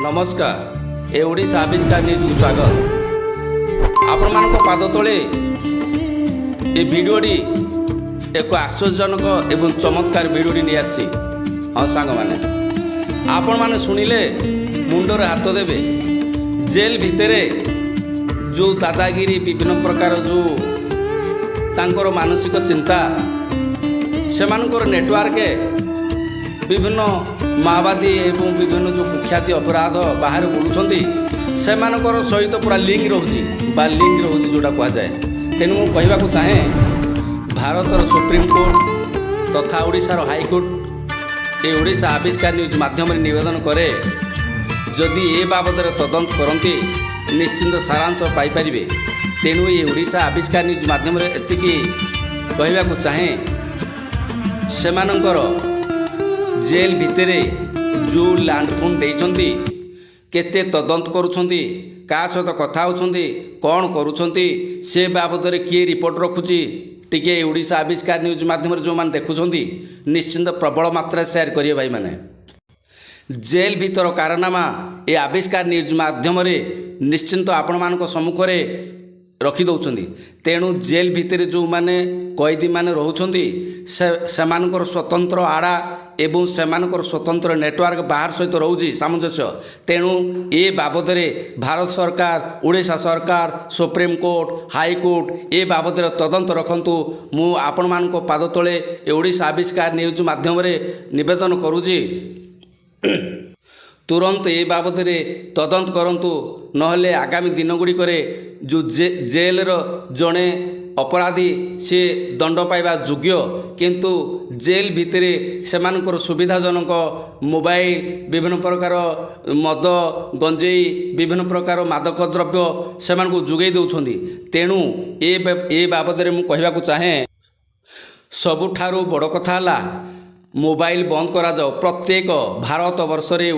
नमस्कार ए ओडिशा आविष्कार न्यूज को स्वागत। आपण मान पाद तले ए भिडियोटी एक आश्चर्यजनक एवं चमत्कार भिडियोटी नहीं आसी। हाँ सांग मैंने आपण मैंने शुणिले मुंडर हाथ देवे। जेल भितर जो दादागिरी विभिन्न प्रकार जो तांकर मानसिक चिंता सेमानकर नेटवर्क विभिन्न माओवादी एवं विभिन्न जो कुख्याति अपराध बाहर बुलूँच सेमानकर सहित पूरा लिंक रोचे जोटा कह जाए। तेणु मु कहवाक चाहे भारतर सुप्रीमकोर्ट तथा ओडिशार हाईकोर्ट ए ओडिशा आविष्कार न्यूज माध्यम निवेदन करे जदि ए बाबद तदंत करती निश्चिंत सारांश पाइपर। तेणु ये ओडिशा आविष्कार न्यूज माध्यम एतिकी कहवाक चाहे सेमानकर जेल भितरे जो लैंडफोन देइछंती केते तदंत करुछंती का सहित कथा होछंती कौन करुछंती से बाबद किए रिपोर्ट रखुची टिके ओडिशा आविष्कार न्यूज माध्यम जो मैंने देखुछंती निश्चिंत प्रबल मात्रा शेयर करिए भाई माने। जेल भीतर कारनामा ए आविष्कार न्यूज माध्यम निश्चिंत आपण मानक सम्मुख में रखी दौरान। तेणु जेल भितर जो माने कैदी माने रोचंती सेमानकर स्वतंत्र आड़ा एवं सेमानकर स्वतंत्र नेटवर्क बाहर सहित रोची सामंजस्य। तेणु ए बाबद भारत सरकार ओडिशा सरकार सुप्रीम कोर्ट हाईकोर्ट ए बाबद तदंत रखंतु। मु आपण मानक पाद तले ओडिशा आविष्कार न्यूज माध्यम निवेदन करुची तुरंत ए बाबद तदंत करंतु नहले आगामी दिन गुड़िक जो जेल जड़े अपराधी से दंड पाइबा योग्य किंतु जेल भितर सेमानकर सुविधाजनक मोबाइल विभिन्न प्रकार मद गंजेई विभिन्न प्रकार मादक द्रव्य से जोगई दौरान। तेणु ए बाबद मु कहवाक चाहे सबुठारु बड़ कथा है मोबाइल बंद करा जाओ। प्रत्येक भारत वर्ष रे